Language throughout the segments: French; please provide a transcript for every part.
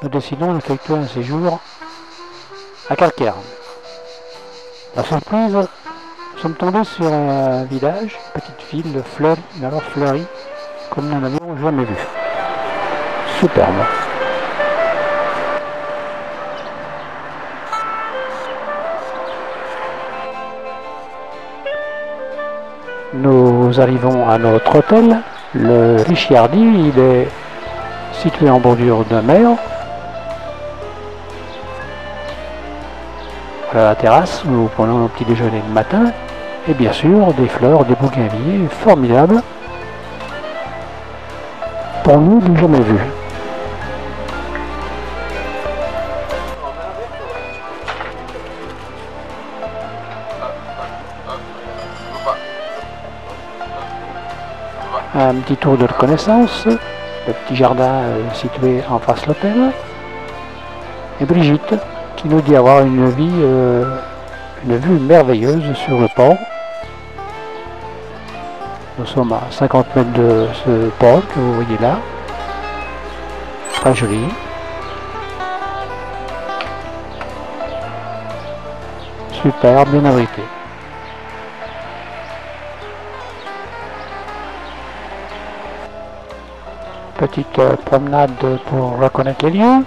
nous décidons d'effectuer un séjour à Calcaire. La surprise, nous sommes tombés sur un village, une petite ville fleurie, mais alors fleurie, comme nous n'avions jamais vu. Superbe. Nous arrivons à notre hôtel, le Ricciardi. Il est situé en bordure de mer. Voilà la terrasse, nous prenons nos petits déjeuners le matin. Et bien sûr, des fleurs, des bougainvilliers formidables. Pour nous, du jamais vu. Un petit tour de reconnaissance, le petit jardin situé en face de l'hôtel, et Brigitte qui nous dit avoir une vue merveilleuse sur le port. Nous sommes à 50 mètres de ce port que vous voyez là, très joli. Super, bien abrité. Petite promenade pour reconnaître les lieux.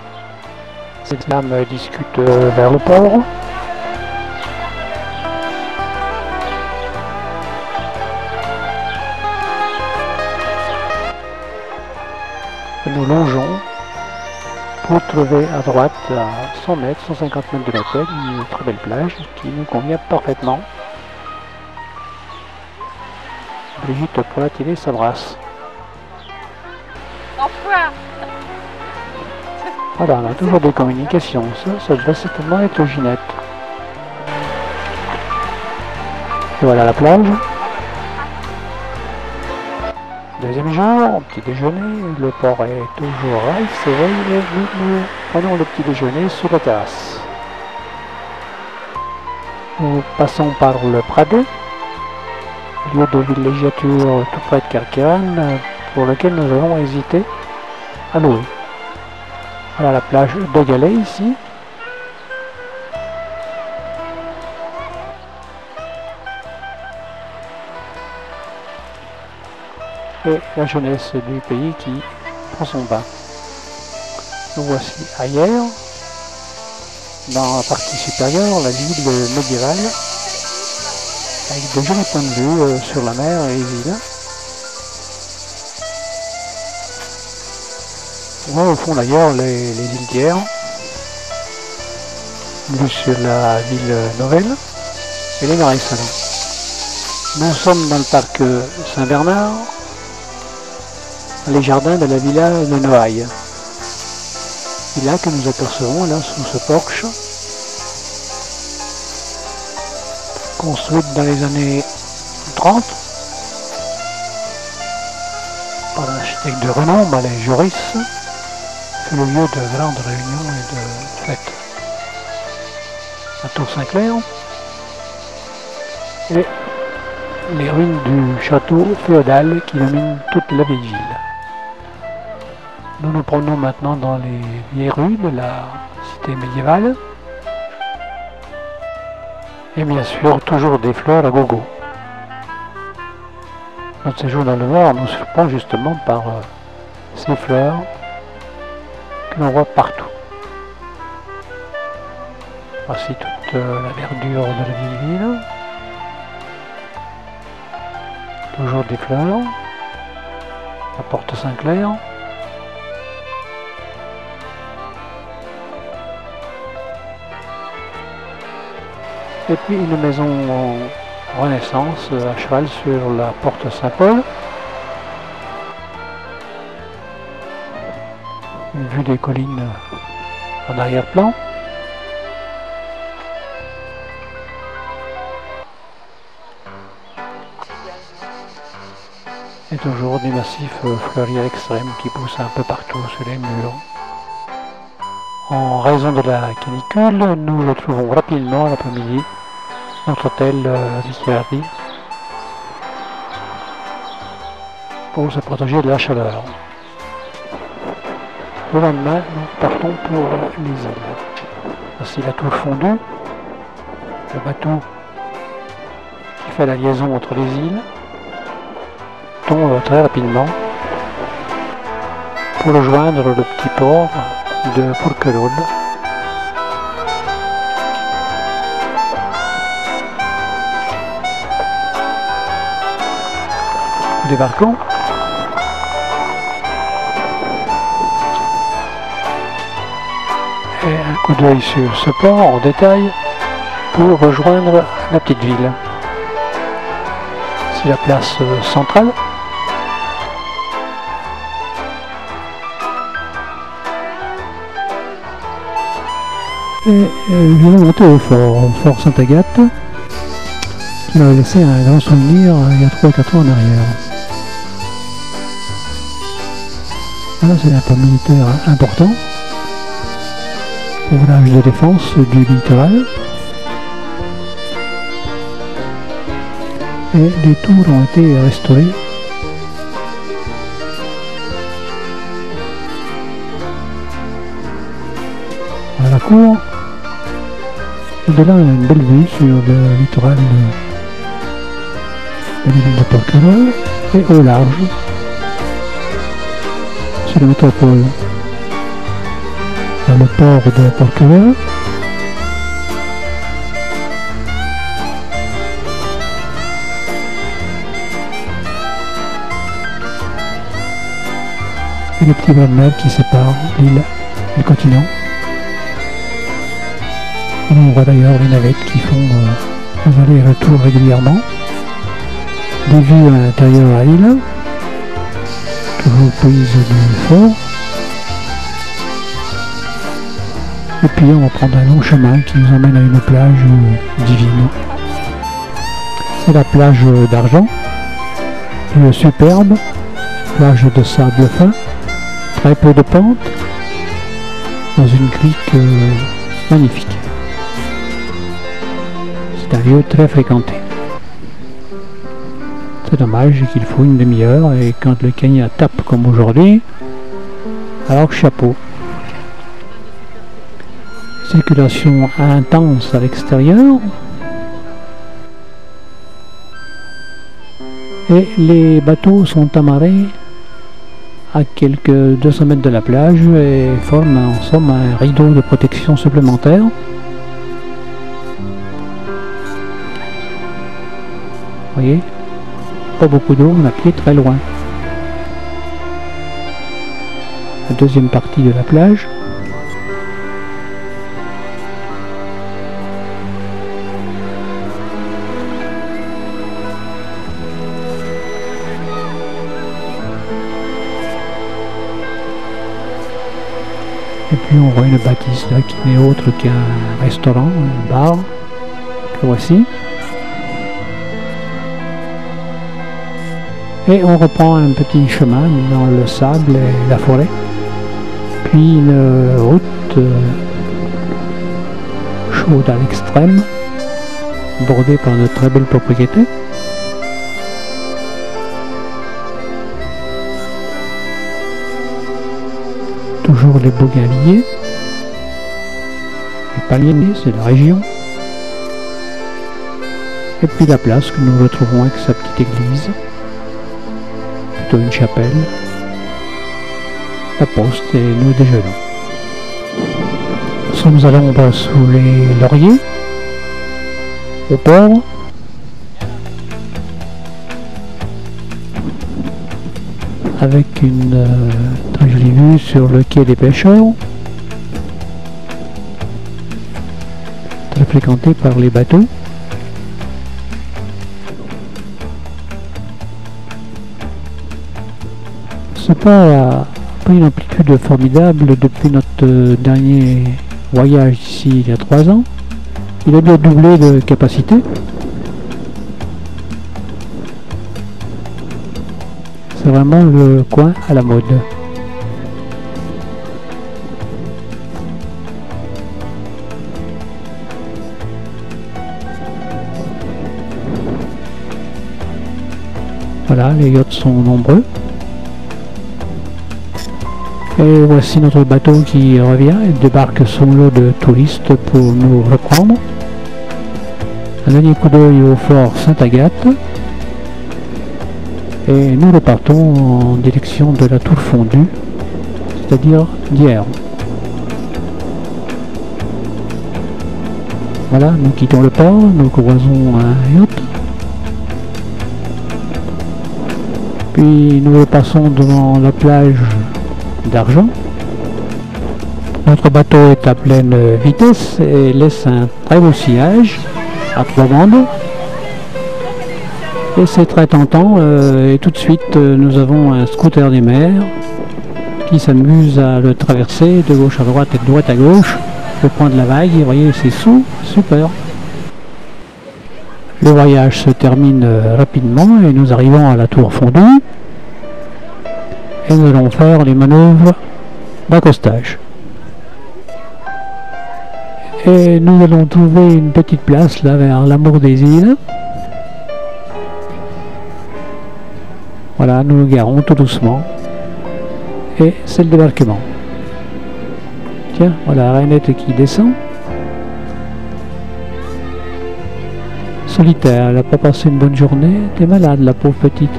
Ces dames discutent vers le port. Nous longeons pour trouver à droite, à 100 mètres, 150 mètres de l'hôtel, une très belle plage qui nous convient parfaitement. Brigitte Poitier s'abrace. Voilà, on a toujours des communications, ça devrait certainement être Ginette. Et voilà la plage. Deuxième jour, petit déjeuner, le port est toujours rice, et nous prenons le petit déjeuner sur la terrasse. Nous passons par le Pradet, lieu de villégiature tout près de Carqueiranne, pour lequel nous avons hésité à louer. Voilà la plage de Galets ici. Et la jeunesse du pays qui prend son bain. Nous voici ailleurs, dans la partie supérieure, la ville médiévale, avec de jolis points de vue sur la mer et les îles. On voit au fond d'ailleurs les îles d'hier, vues sur la ville nouvelle et les marais salants. Nous sommes dans le parc Saint-Bernard, les jardins de la villa de Noailles. Villa que nous apercevons là sous ce porche, construite dans les années 30 par un architecte de renom, Malais Joris, fut le lieu de grandes réunions et de fêtes. La tour Saint-Clair et les ruines du château féodal qui dominent toute la vieille ville. Nous nous promenons maintenant dans les vieilles rues de la cité médiévale. Et bien sûr, toujours des fleurs à gogo. Notre séjour dans le Nord nous surprend justement par ces fleurs que l'on voit partout. Voici toute la verdure de la vieille ville. Toujours des fleurs. La porte Saint-Clair. Et puis une maison en Renaissance à cheval sur la porte Saint-Paul. Une vue des collines en arrière-plan. Et toujours des massifs fleuris à l'extrême qui poussent un peu partout sur les murs. En raison de la canicule, nous retrouvons rapidement l'après-midi notre hôtel Ricciardi pour se protéger de la chaleur. Le lendemain, nous partons pour les îles. Voici la tour fondue, le bateau qui fait la liaison entre les îles, tombe très rapidement pour rejoindre le petit port de Porquerolles. Nous débarquons. Et un coup d'œil sur ce port en détail pour rejoindre la petite ville. C'est la place centrale. Et je vais monter au fort Sainte-Agathe, qui m'avait laissé un grand souvenir il y a 3 ou 4 ans en arrière. Voilà, c'est un pont militaire important, ouvrage de défense du littoral. Et les tours ont été restaurées. À la cour, et de là on a une belle vue sur le littoral de l'île de Porquerolles et au large, sur la métropole. Dans le port de Porquerolles, et le petit bras de mer qui sépare l'île et le continent. Et on voit d'ailleurs les navettes qui font des allers et retours régulièrement. Des vues à l'intérieur à l'île, toujours prise du fort. Et puis on va prendre un long chemin qui nous emmène à une plage divine. C'est la plage d'Argent, une superbe plage de sable fin, très peu de pente, dans une crique magnifique. C'est un lieu très fréquenté. C'est dommage qu'il faut une demi-heure et quand le Kenya tape comme aujourd'hui, alors chapeau. Circulation intense à l'extérieur et les bateaux sont amarrés à quelques 200 mètres de la plage et forment en somme un rideau de protection supplémentaire. Vous voyez, pas beaucoup d'eau, on a pied très loin. La deuxième partie de la plage. Et puis on voit une bâtisse là qui n'est autre qu'un restaurant, un bar, que voici. Et on reprend un petit chemin dans le sable et la forêt. Puis une route chaude à l'extrême, bordée par de très belles propriétés. Toujours les bougainvilliers, les palmiers, c'est la région. Et puis la place que nous retrouvons avec sa petite église, plutôt une chapelle, la poste et nous déjeunons. Nous sommes à l'ombre sous les lauriers, au port. Avec une très jolie vue sur le quai des pêcheurs, très fréquenté par les bateaux. Ce port a pris une amplitude formidable depuis notre dernier voyage ici il y a 3 ans. Il a bien doublé de capacité. C'est vraiment le coin à la mode. Voilà, les yachts sont nombreux. Et voici notre bateau qui revient et débarque son lot de touristes pour nous reprendre. Un dernier coup d'œil au fort Sainte-Agathe. Et nous repartons en direction de la Tour Fondue, c'est-à-dire d'hier. Voilà, nous quittons le port, nous croisons un yacht. Puis nous repassons devant la plage d'Argent. Notre bateau est à pleine vitesse et laisse un très beau sillage à 3 bandes. Et c'est très tentant, et tout de suite nous avons un scooter des mers qui s'amuse à le traverser de gauche à droite et de droite à gauche, le point de la vague, et vous voyez c'est super. Le voyage se termine rapidement et nous arrivons à la Tour Fondue et nous allons faire les manœuvres d'accostage. Et nous allons trouver une petite place là vers l'Amour des îles. Voilà, nous nous garons tout doucement. Et c'est le débarquement. Tiens, voilà Rainette qui descend. Solitaire, elle n'a pas passé une bonne journée. T'es malade, la pauvre petite.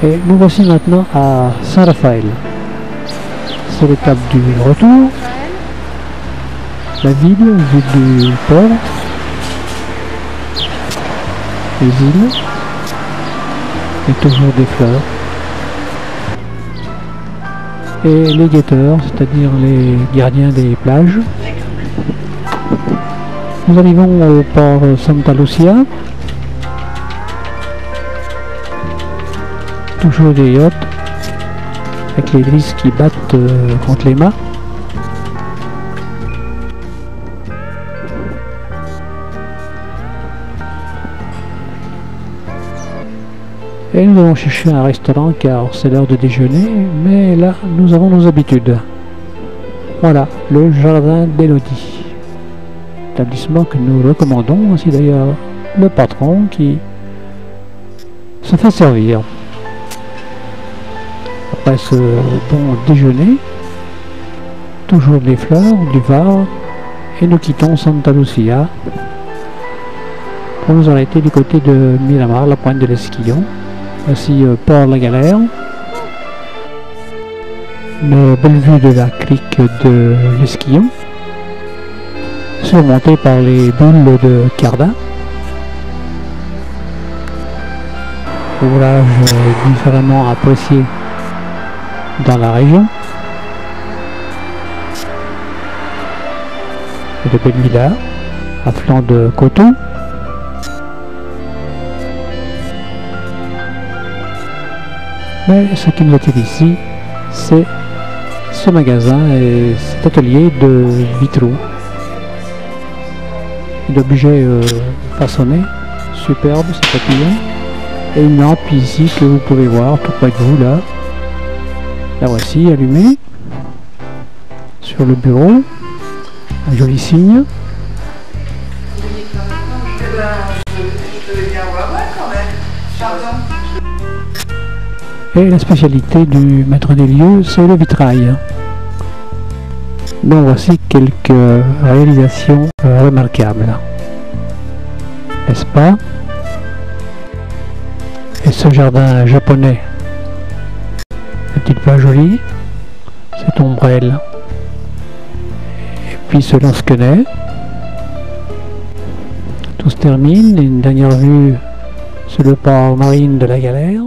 Et nous voici maintenant à Saint-Raphaël. C'est l'étape du retour. La ville du port. Les îles et toujours des fleurs et les guetteurs, c'est-à-dire les gardiens des plages. Nous arrivons au port Santa Lucia, toujours des yachts avec les brises qui battent contre les mâts. Et nous allons chercher un restaurant car c'est l'heure de déjeuner, mais là nous avons nos habitudes. Voilà, le Jardin d'Élodie. Établissement que nous recommandons, ainsi d'ailleurs le patron qui se fait servir. Après ce bon déjeuner, toujours des fleurs, du Var, et nous quittons Santa Lucia pour nous arrêter du côté de Miramar, la pointe de l'Esquillon. Voici Port-la-Galère, une belle vue de la crique de l'Esquillon, surmontée par les boules de Cardin. Ouvrage différemment apprécié dans la région. Et de belles villas à flanc de coteaux. Mais ce qui nous attire ici, c'est ce magasin et cet atelier de vitraux, d'objets façonnés, superbes, c'est papillon, et une lampe ici que vous pouvez voir tout près de vous là. La voici allumée sur le bureau, un joli signe. Et la spécialité du maître des lieux, c'est le vitrail. Donc voici quelques réalisations remarquables, n'est-ce pas? Et ce jardin japonais est-il pas joli? Cette ombrelle. Et puis ce lansquenet. Tout se termine, une dernière vue sur le port marine de la Galère.